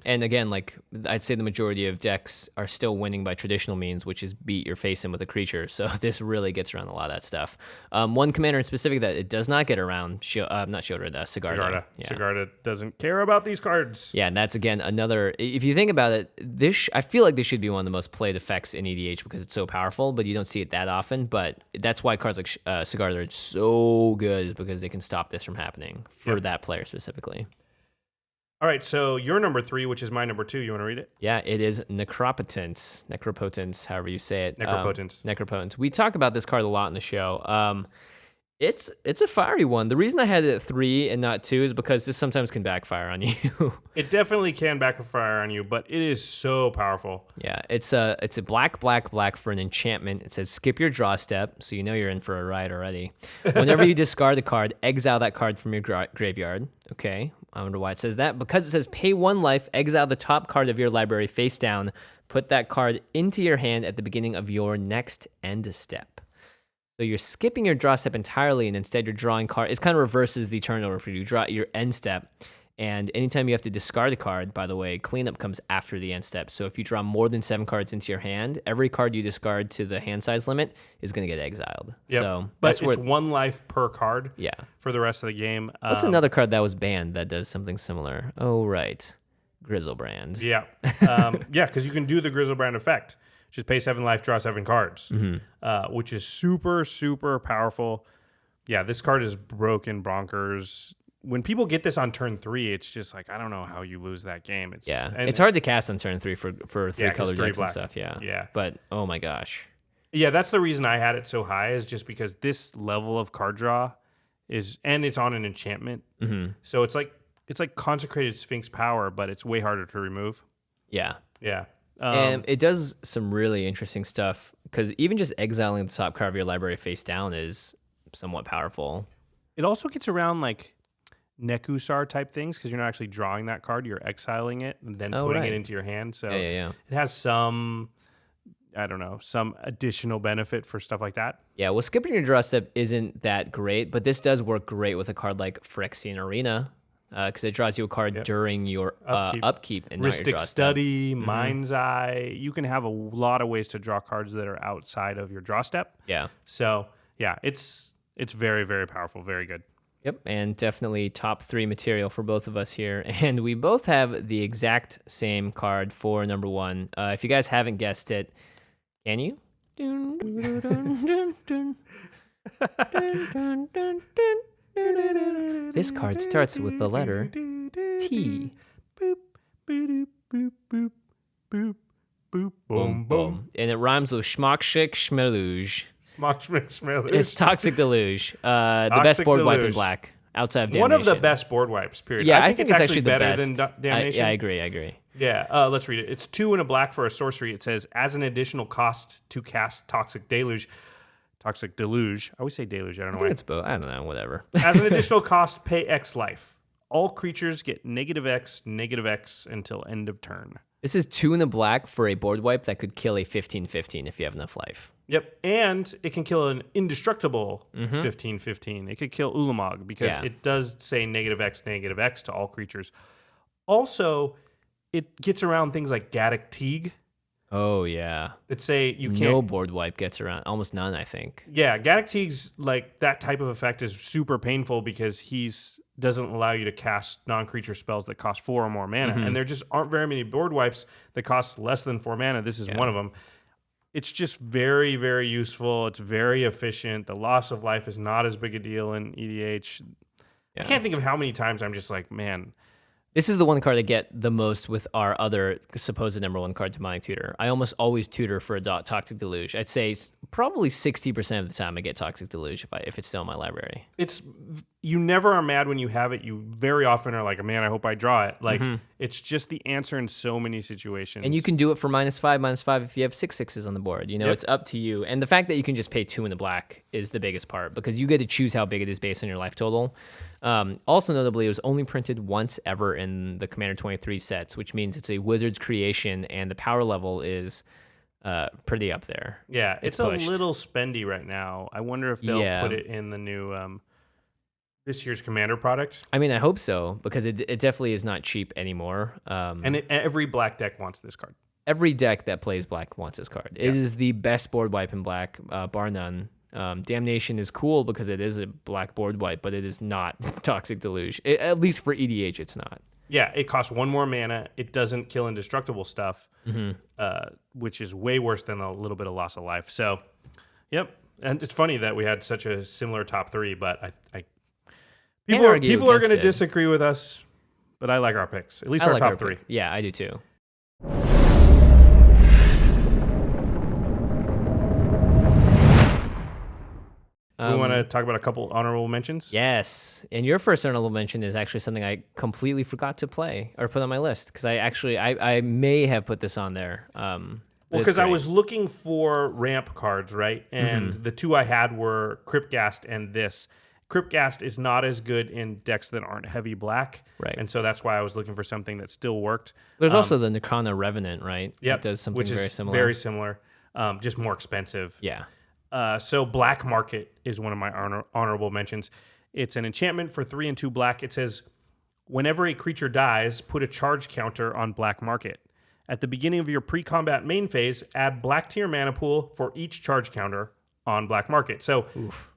And again, like I'd say the majority of decks are still winning by traditional means, which is beat your face in with a creature. So this really gets around a lot of that stuff. One commander in specific that it does not get around, not Sheoldred, Sigarda. Sigarda doesn't care about these cards. Yeah, and that's, again, another... If you think about it, I feel like this should be one of the most played effects in EDH because it's so powerful, but you don't see it that often. But that's why cards like Sigarda are so good, is because they can stop this from happening for that player specifically. All right, so your number 3, which is my number 2, you want to read it? Yeah, it is Necropotence, however you say it. Necropotence. We talk about this card a lot in the show. It's a fiery one. The reason I had it at 3 and not 2 is because this sometimes can backfire on you. It definitely can backfire on you, but it is so powerful. Yeah, it's a black for an enchantment. It says skip your draw step, so you know you're in for a ride already. Whenever you discard a card, exile that card from your graveyard. Okay. I wonder why it says that. Because it says pay 1 life, exile the top card of your library face down, put that card into your hand at the beginning of your next end step. So you're skipping your draw step entirely, and instead you're drawing card. It kind of reverses the turnover for you. You draw your end step, and anytime you have to discard a card, by the way, cleanup comes after the end step. So if you draw more than 7 cards into your hand, every card you discard to the hand size limit is going to get exiled. Yep. So but it's 1 life per card. Yeah. For the rest of the game. What's another card that was banned that does something similar? Oh, right. Grizzlebrand. Yeah. Yeah, because you can do the Grizzlebrand effect. Just pay 7 life, draw 7 cards, which is super, super powerful. Yeah, this card is broken bonkers. When people get this on turn 3, it's just like, I don't know how you lose that game. It's hard to cast on turn 3 for 3-color decks and stuff, Yeah. But, oh my gosh. Yeah, that's the reason I had it so high, is just because this level of card draw and it's on an enchantment. So it's like Consecrated Sphinx power, but it's way harder to remove. Yeah. Yeah. And it does some really interesting stuff, because even just exiling the top card of your library face down is somewhat powerful. It also gets around like Nekusar type things, because you're not actually drawing that card, you're exiling it and then putting it into your hand. So it has some, I don't know, some additional benefit for stuff like that. Yeah, well, skipping your draw step isn't that great, but this does work great with a card like Phyrexian Arena, because it draws you a card during your upkeep and not your draw Study, Mind's Eye. You can have a lot of ways to draw cards that are outside of your draw step. Yeah. So yeah, it's very, very powerful. Very good. Yep, and definitely top 3 material for both of us here. And we both have the exact same card for number 1. If you guys haven't guessed it, can you? This card starts with the letter T. Boom, boom. And it rhymes with Schmockshik Schmeluge. It's Toxic Deluge. The best board wipe in black, outside of Damnation. One of the best board wipes, period. Yeah, I think it's actually the better best. than Damnation. I agree. Yeah, let's read it. It's 2 and a black for a sorcery. It says, as an additional cost to cast Toxic Deluge. I always say Deluge. I don't know why. It's both. I don't know. Whatever. As an additional cost, pay X life. All creatures get -X until end of turn. This is 2 in a black for a board wipe that could kill a 15/15 if you have enough life. Yep, and it can kill an indestructible 15/15. It could kill Ulamog because it does say -X to all creatures. Also, it gets around things like Gaddock Teague. Oh, yeah. That say you can't... No board wipe gets around. Almost none, I think. Yeah, Gaddock Teague's, like, that type of effect is super painful because doesn't allow you to cast non-creature spells that cost 4 or more mana. And there just aren't very many board wipes that cost less than 4 mana. This is one of them. It's just very, very useful. It's very efficient. The loss of life is not as big a deal in EDH. I can't think of how many times I'm just like, man... This is the one card I get the most with our other supposed number 1 card, Demonic Tutor. I almost always tutor for a Toxic Deluge. I'd say probably 60% of the time I get Toxic Deluge if it's still in my library. You never are mad when you have it. You very often are like, man, I hope I draw it. Like, it's just the answer in so many situations. And you can do it for -5 if you have 6 6s on the board. You know, it's up to you. And the fact that you can just pay 2 in the black is the biggest part, because you get to choose how big it is based on your life total. Also notably, it was only printed once ever in the Commander 23 sets, which means it's a Wizard's creation, and the power level is pretty up there. Yeah, it's a little spendy right now. I wonder if they'll put it in the new this year's Commander product. I mean, I hope so, because it definitely is not cheap anymore. Every black deck wants this card. Every deck that plays black wants this card. It is the best board wipe in black, bar none. Damnation is cool because it is a black board wipe, but it is not Toxic Deluge. At least for EDH, it's not. Yeah, it costs 1 more mana. It doesn't kill indestructible stuff, which is way worse than a little bit of loss of life. So, yep. And it's funny that we had such a similar top 3, but people are going to disagree with us, but I like our picks. At least our top 3. Yeah, I do too. We want to talk about a couple honorable mentions? Yes. And your first honorable mention is actually something I completely forgot to play or put on my list, because I may have put this on there. Well, because I was looking for ramp cards, right? And the 2 I had were Crypt Ghast and this. Crypt Ghast is not as good in decks that aren't heavy black. Right. And so that's why I was looking for something that still worked. There's also the Necrona Revenant, right? Yeah, It does something which very is similar. very similar, just more expensive. Yeah. So Black Market is one of my honorable mentions. It's an enchantment for 3 and 2 black. It says, whenever a creature dies, put a charge counter on Black Market. At the beginning of your pre-combat main phase, add black to your mana pool for each charge counter on Black Market. So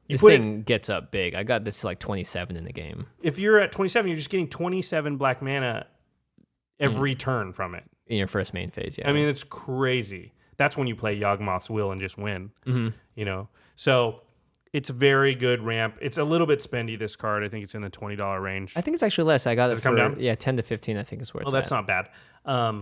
This thing gets up big. I got this to like 27 in the game. if you're at 27, you're just getting 27 black mana every turn from it. In your first main phase, yeah. I mean, it's crazy. That's when you play Yawgmoth's Will and just win. You know, so it's very good ramp. It's a little bit spendy, this card. I think it's in the $20 range. I think it's actually less. I got it come for down? 10 to 15. I think is where it's That's at. not bad.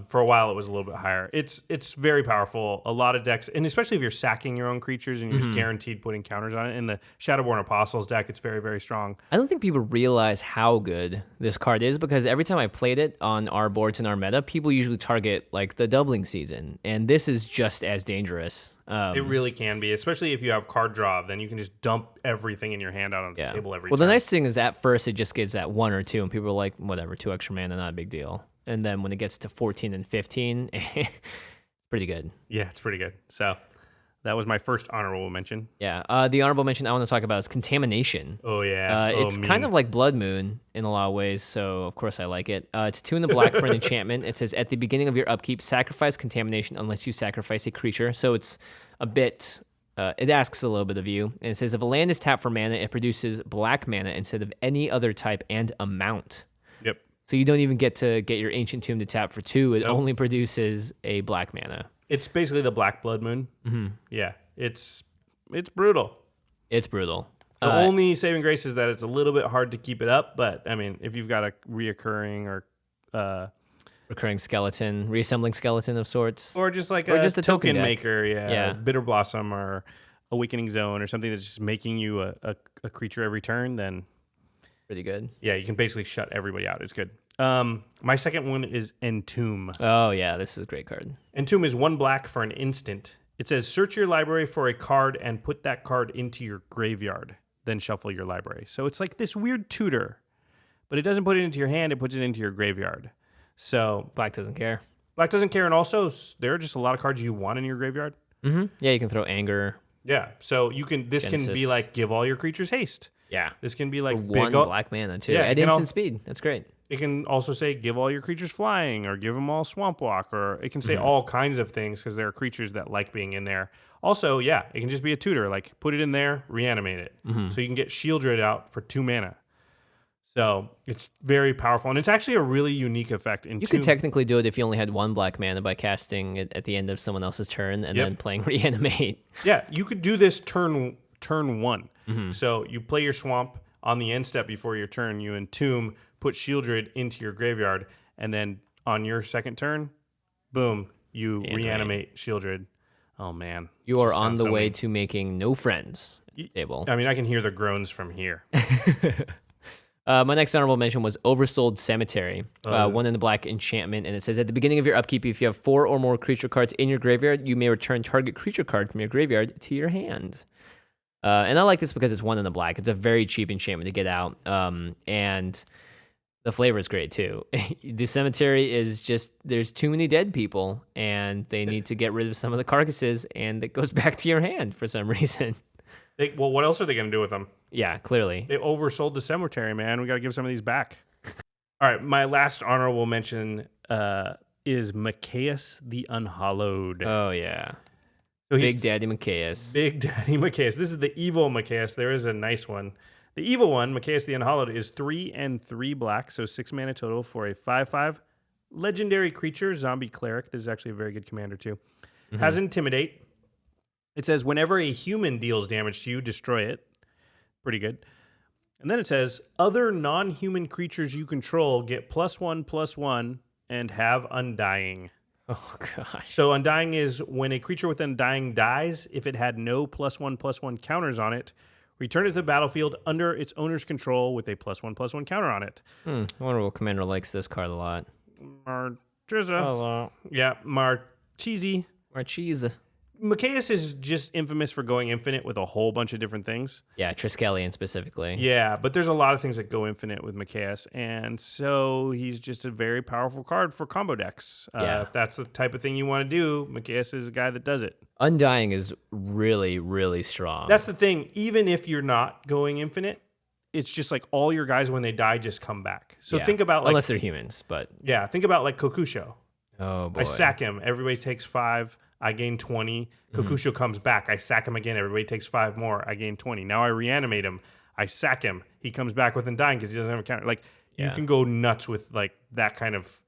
For a while, it was a little bit higher. It's very powerful. A lot of decks, and especially if you're sacking your own creatures and you're just guaranteed putting counters on it. In the Shadowborn Apostles deck, it's very, very strong. I don't think people realize how good this card is because every time I played it on our boards in our meta, people usually target like the doubling season, and this is just as dangerous. It really can be, especially if you have card draw. Then you can just dump everything in your hand out on the table every Well, time. the nice thing is at first it just gets that 1 or 2, and people are like, whatever, 2 extra mana, not a big deal. And then when it gets to 14 and 15, pretty good. Yeah, it's pretty good. So that was my first honorable mention. Yeah. The honorable mention I want to talk about is Contamination. Oh, yeah. It's kind of like Blood Moon in a lot of ways, so of course I like it. It's 2 in the black for an enchantment. It says, at the beginning of your upkeep, sacrifice Contamination unless you sacrifice a creature. So it's a bit... it asks a little bit of you. And it says, if a land is tapped for mana, it produces black mana instead of any other type and amount. Yep. So you don't even get to get your Ancient Tomb to tap for 2. It only produces a black mana. It's basically the Black Blood Moon. Yeah, it's brutal. It's brutal. The only saving grace is that it's a little bit hard to keep it up, but I mean, if you've got a reoccurring or recurring skeleton, reassembling skeleton of sorts, or just like just a token deck. maker, Bitter Blossom or Awakening Zone or something that's just making you a creature every turn, then pretty good. Yeah, you can basically shut everybody out. It's good. My second one is Entomb. Oh yeah, this is a great card. Entomb is 1 black for an instant. It says, search your library for a card and put that card into your graveyard. Then shuffle your library. So it's like this weird tutor, but it doesn't put it into your hand. It puts it into your graveyard. So Black doesn't care. Black doesn't care, and also there are just a lot of cards you want in your graveyard. Yeah, you can throw Anger. Yeah, so you can. This Genesis. can be like give all your creatures haste. Yeah, This can be like for big 1 black mana too. Yeah, At instant speed. That's great. It can also say give all your creatures flying, or give them all swamp walk, or it can say all kinds of things because there are creatures that like being in there. Also, yeah, it can just be a tutor, like put it in there, reanimate it. So you can get Sheoldred out for 2 mana. So it's very powerful, and it's actually a really unique effect. You could technically do it if you only had 1 black mana by casting it at the end of someone else's turn and then playing Reanimate. Yeah, you could do this turn 1. So you play your swamp on the end step before your turn. You entomb, put Sheoldred into your graveyard, and then on your second turn, boom, you reanimate Sheoldred. Oh man, You are on the way to making no friends at the table. I mean, I can hear the groans from here. My next honorable mention was Oversold Cemetery, 1 in the black enchantment, and it says, at the beginning of your upkeep, if you have 4 or more creature cards in your graveyard, you may return target creature card from your graveyard to your hand. And I like this because it's 1 in the black. It's a very cheap enchantment to get out, and the flavor is great too. The cemetery is just, there's too many dead people, and they need to get rid of some of the carcasses, and it goes back to your hand for some reason. Well, what else are they going to do with them? Yeah, clearly. They oversold the cemetery, man. We got to give some of these back. All right, my last honorable mention is Mikaeus the Unhallowed. Oh, yeah. So Big Daddy Mikaeus. Big Daddy Mikaeus. This is the evil Mikaeus. There is a nice one. The evil one, Mikaeus the Unhallowed, is 3 and 3 black, so 6 mana total for a 5/5 legendary creature, zombie cleric. This is actually a very good commander too. Has Intimidate. It says whenever a human deals damage to you, destroy it. Pretty good. And then it says other non-human creatures you control get +1/+1 and have Undying. Oh, gosh. So Undying is when a creature with Undying dies, if it had no +1/+1 counters on it, return it to the battlefield under its owner's control with a +1/+1 counter on it. I wonder what commander likes this card a lot. Marchiza. Yeah, Marchizi. Marchese. Mikaeus is just infamous for going infinite with a whole bunch of different things. Yeah, Triskelion specifically. Yeah, but there's a lot of things that go infinite with Mikaeus, and so he's just a very powerful card for combo decks. If that's the type of thing you want to do, Mikaeus is a guy that does it. Undying is really, really strong. That's the thing. Even if you're not going infinite, it's just like all your guys, when they die, just come back. So think about unless they're humans, but think about like Kokusho. Oh boy. I sack him. Everybody takes 5. I gain 20. Kokusho comes back. I sack him again. Everybody takes 5 more. I gain 20. Now I reanimate him. I sack him. He comes back with Undying because he doesn't have a counter. Like you can go nuts with like that kind of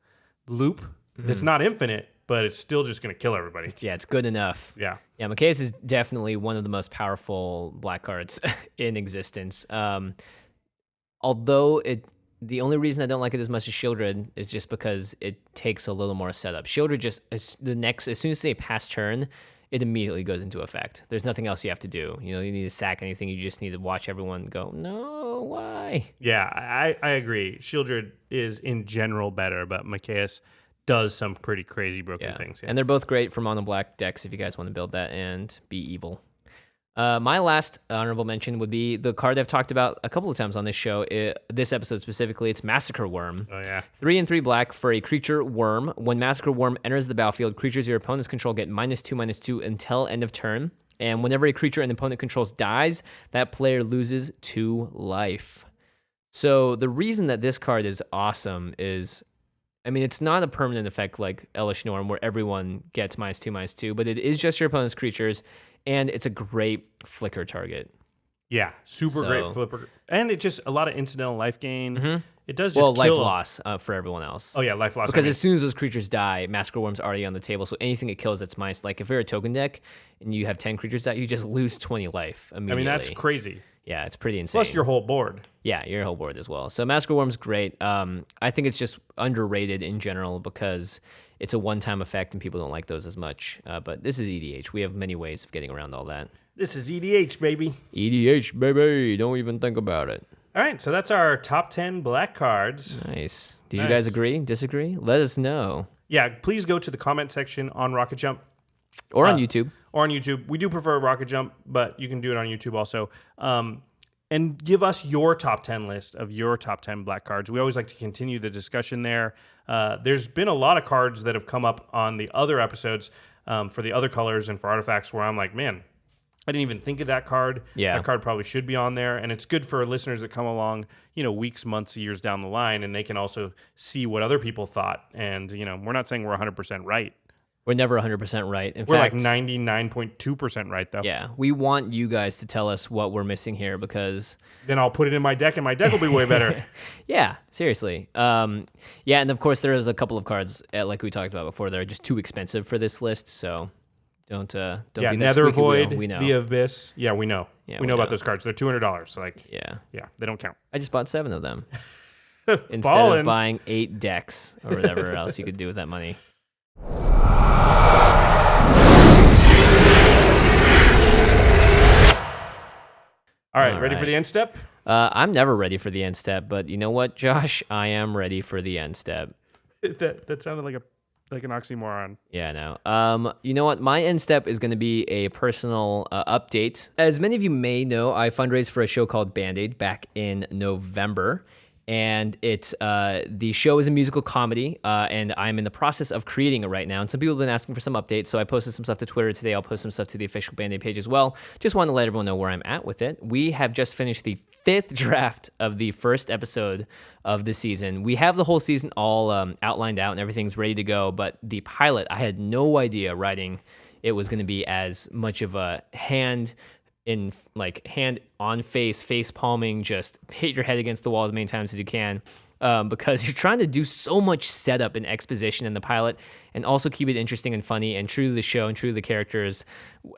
loop. It's not infinite, but it's still just going to kill everybody. It's good enough. Yeah. Yeah, Mikaeus is definitely one of the most powerful black cards in existence. Although the only reason I don't like it as much as Sheoldred is just because it takes a little more setup. Sheoldred just as soon as they pass turn, it immediately goes into effect. There's nothing else you have to do. You need to sack anything. You just need to watch everyone go, no, why? Yeah, I agree. Sheoldred is in general better, but Mikaeus does some pretty crazy broken things. Yeah. And they're both great for mono black decks if you guys want to build that and be evil. My last honorable mention would be the card I've talked about a couple of times on this show. This episode specifically, it's Massacre Wurm. Oh, yeah. 3 and 3 black for a creature worm. When Massacre Wurm enters the battlefield, creatures your opponents control get -2/-2 until end of turn. And whenever a creature an opponent controls dies, that player loses 2 life. So the reason that this card is awesome is, it's not a permanent effect like Elish Norm where everyone gets -2/-2, but it is just your opponent's creatures. And it's a great flicker target. Yeah, super great flipper. And it just, a lot of incidental life gain. It does just kill life kill. loss for everyone else. Oh, yeah, life loss. Because as soon as those creatures die, Massacre Wurm's already on the table. So anything it kills that's minus, like if you're a token deck and you have 10 creatures that you just lose 20 life immediately. That's crazy. Yeah, it's pretty insane. Plus your whole board. Yeah, your whole board as well. So Massacre Wurm's great. I think it's just underrated in general because it's a one-time effect and people don't like those as much. But this is EDH. We have many ways of getting around all that. This is EDH, baby. EDH, baby. Don't even think about it. All right, so that's our top 10 black cards. Nice. Did you guys agree? Disagree? Let us know. Yeah, please go to the comment section on Rocket Jump. Or on YouTube. Or on YouTube. We do prefer Rocket Jump, but you can do it on YouTube also. And give us your top 10 list of your top 10 black cards. We always like to continue the discussion there. There's been a lot of cards that have come up on the other episodes for the other colors and for artifacts where I'm like, man, I didn't even think of that card. Yeah. That card probably should be on there. And it's good for listeners that come along, weeks, months, years down the line, and they can also see what other people thought. And, we're not saying we're 100% right. We're never 100% right. In we're fact, like 99.2% right, though. Yeah, we want you guys to tell us what we're missing here because... Then I'll put it in my deck, and my deck will be way better. Yeah, seriously. And of course, there's a couple of cards, like we talked about before, that are just too expensive for this list, so don't be that Nether squeaky Void, wheel. We know. the Abyss. Yeah, we know. Yeah, we know about those cards. They're $200. So yeah, they don't count. I just bought 7 of them instead of buying 8 decks or whatever else you could do with that money. All right, ready for the end step? I'm never ready for the end step, but you know what, Josh? I am ready for the end step. that sounded like an oxymoron. Yeah, no. You know what? My end step is going to be a personal update. As many of you may know, I fundraised for a show called Band-Aid back in November. And it's the show is a musical comedy, and I'm in the process of creating it right now. And some people have been asking for some updates, so I posted some stuff to Twitter today. I'll post some stuff to the official Band-Aid page as well. Just want to let everyone know where I'm at with it. We have just finished the 5th draft of the first episode of the season. We have the whole season all outlined out, and everything's ready to go. But the pilot, I had no idea writing it was going to be as much of a hand on face palming, just hit your head against the wall as many times as you can, because you're trying to do so much setup and exposition in the pilot and also keep it interesting and funny and true to the show and true to the characters.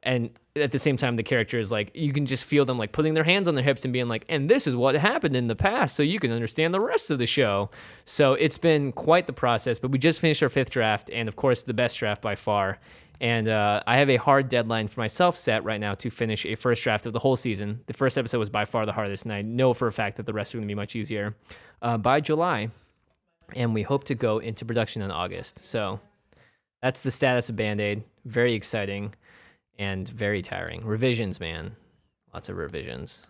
And at the same time, the characters, like, you can just feel them like putting their hands on their hips and being like, and this is what happened in the past, so you can understand the rest of the show. So it's been quite the process, but we just finished our 5th draft, and of course the best draft by far. And I have a hard deadline for myself set right now to finish a first draft of the whole season. The first episode was by far the hardest, and I know for a fact that the rest are going to be much easier by July. And we hope to go into production in August. So that's the status of Band-Aid. Very exciting. and very tiring. Revisions, man. Lots of revisions.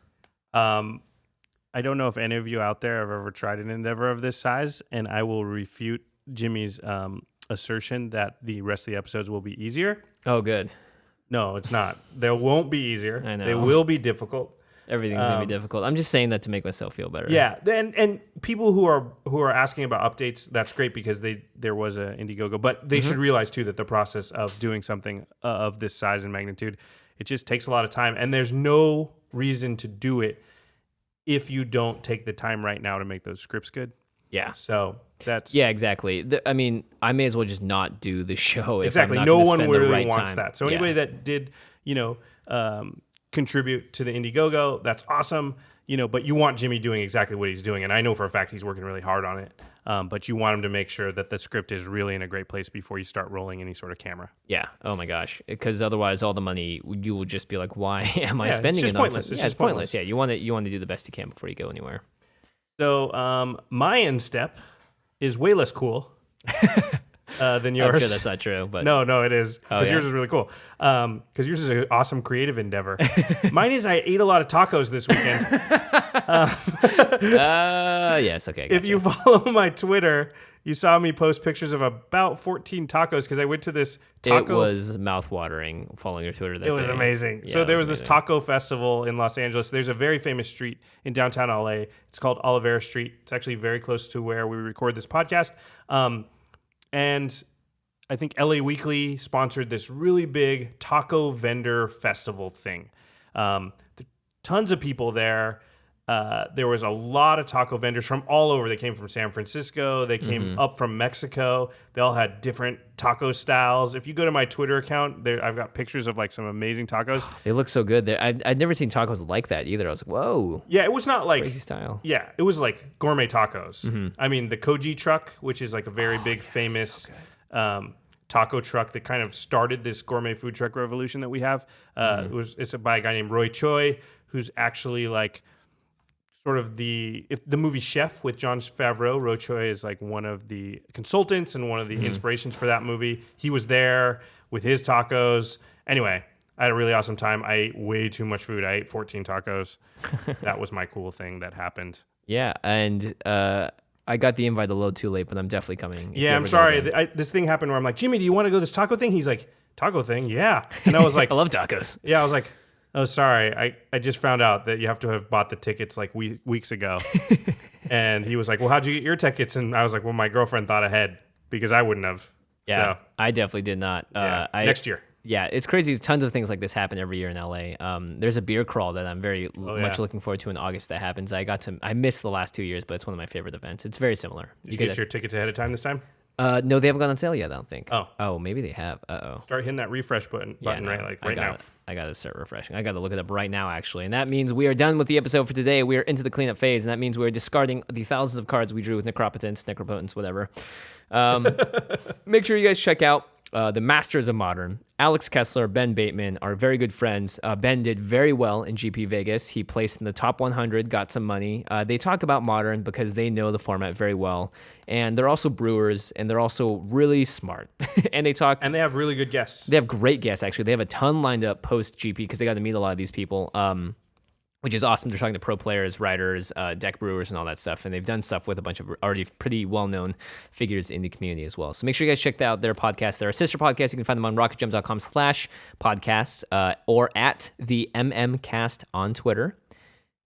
I don't know if any of you out there have ever tried an endeavor of this size, and I will refute Jimmy's assertion that the rest of the episodes will be easier. Oh, good. No, it's not. They won't be easier. I know. They will be difficult. Everything's gonna be difficult. I'm just saying that to make myself feel better. Yeah, and people who are asking about updates, that's great because there was a Indiegogo, but they should realize too that the process of doing something of this size and magnitude, it just takes a lot of time, and there's no reason to do it if you don't take the time right now to make those scripts good. Yeah. So that's exactly. I mean, I may as well just not do the show. Exactly. If I'm no not one spend the really right wants time. that. So anybody that did, contribute to the Indiegogo, that's awesome. But you want Jimmy doing exactly what he's doing, and I know for a fact he's working really hard on it. But you want him to make sure that the script is really in a great place before you start rolling any sort of camera. Yeah. Oh my gosh. Because otherwise, all the money you will just be like, why am I Yeah, spending it's just it on pointless. something? It's Yeah, just it's pointless. pointless. Yeah. You want to do the best you can before you go anywhere. So my end step is way less cool than yours. I'm sure that's not true, but No, it is. Because yeah? yours is really cool. Because yours is an awesome creative endeavor. Mine is I ate a lot of tacos this weekend. yes. Okay. If you follow my Twitter, you saw me post pictures of about 14 tacos because I went to this taco. It was mouth-watering following your Twitter that day. It was amazing. Yeah, so there was amazing. this taco festival in Los Angeles. There's a very famous street in downtown LA. It's called Olivera Street. It's actually very close to where we record this podcast. And I think LA Weekly sponsored this really big taco vendor festival thing. Tons of people there. There was a lot of taco vendors from all over. They came from San Francisco. They came up from Mexico. They all had different taco styles. If you go to my Twitter account, I've got pictures of like some amazing tacos. They look so good. I'd never seen tacos like that either. I was like, whoa. Yeah, it was not like Crazy style. Yeah, it was like gourmet tacos. I mean, the Koji truck, which is like a very big, famous taco truck that kind of started this gourmet food truck revolution that we have. It's by a guy named Roy Choi, who's actually like sort of the movie Chef with Jon Favreau. Roy Choi is like one of the consultants and one of the inspirations for that movie. He was there with his tacos. Anyway, I had a really awesome time. I ate way too much food. I ate 14 tacos. That was my cool thing that happened. Yeah, and I got the invite a little too late, but I'm definitely coming. Yeah, I'm sorry. This thing happened where I'm like, Jimmy, do you want to go to this taco thing? He's like, taco thing? Yeah. And I was like, I love tacos. Yeah, I was like, oh, sorry. I just found out that you have to have bought the tickets like weeks ago. And he was like, well, how'd you get your tickets? And I was like, well, my girlfriend thought ahead because I wouldn't have. Yeah, So, I definitely did not. next year. Yeah, it's crazy. Tons of things like this happen every year in LA. There's a beer crawl that I'm very much looking forward to in August that happens. I missed the last 2 years, but it's one of my favorite events. It's very similar. Did you get your tickets ahead of time this time? No, they haven't gone on sale yet, I don't think. Oh, maybe they have. Start hitting that refresh button right now. I got to start refreshing. I got to look it up right now, actually. And that means we are done with the episode for today. We are into the cleanup phase, and that means we're discarding the thousands of cards we drew with Necropotence, whatever. Make sure you guys check out the Masters of Modern. Alex Kessler, Ben Bateman are very good friends. Ben did very well in GP Vegas. He placed in the top 100, got some money. They talk about Modern because they know the format very well. And they're also brewers, and they're also really smart. And they talk... And they have really good guests. They have great guests, actually. They have a ton lined up post-GP because they got to meet a lot of these people. Which is awesome. They're talking to pro players, writers, deck brewers, and all that stuff. And they've done stuff with a bunch of already pretty well-known figures in the community as well. So make sure you guys check out their podcast. They're a sister podcast. You can find them on rocketjump.com/podcasts or at the MMCast on Twitter.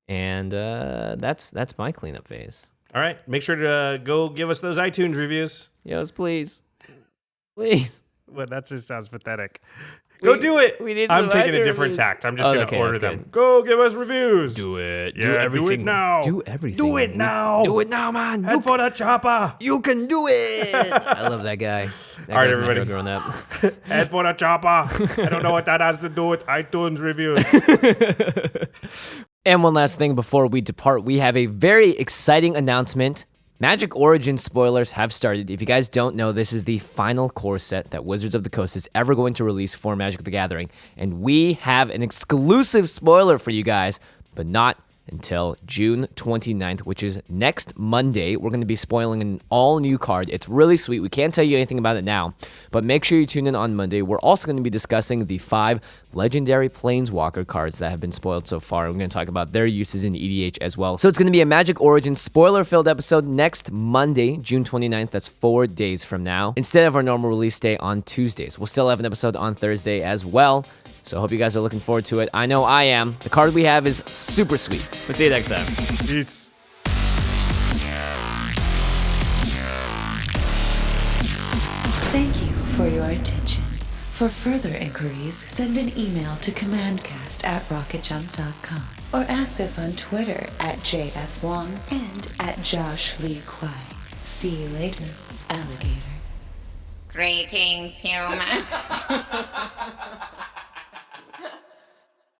And that's my cleanup phase. All right. Make sure to go give us those iTunes reviews. Yes, please. Please. Well, that just sounds pathetic. Go do it. I'm taking a different tact. I'm just going to order them. Go give us reviews. Do it. Yeah, do everything. Do it now. Do everything. Do it now. Do it now, man. Head for the chopper. You can do it. I love that guy. All right, everybody. Growing up. Head for the chopper. I don't know what that has to do with iTunes reviews. And one last thing before we depart, we have a very exciting announcement. Magic Origins spoilers have started. If you guys don't know, this is the final core set that Wizards of the Coast is ever going to release for Magic the Gathering. And we have an exclusive spoiler for you guys, but not until June 29th, which is next Monday. We're going to be spoiling an all-new card. It's really sweet. We can't tell you anything about it now, but make sure you tune in on Monday. We're also going to be discussing the 5 legendary Planeswalker cards that have been spoiled so far. We're going to talk about their uses in EDH as well. So it's going to be a Magic Origins spoiler-filled episode next Monday, June 29th. That's 4 days from now, instead of our normal release day on Tuesdays. We'll still have an episode on Thursday as well. So I hope you guys are looking forward to it. I know I am. The card we have is super sweet. We'll see you next time. Peace. Thank you for your attention. For further inquiries, send an email to commandcast@rocketjump.com or ask us on Twitter @JFWong and @JoshLeeQuai. See you later, alligator. Greetings, humans.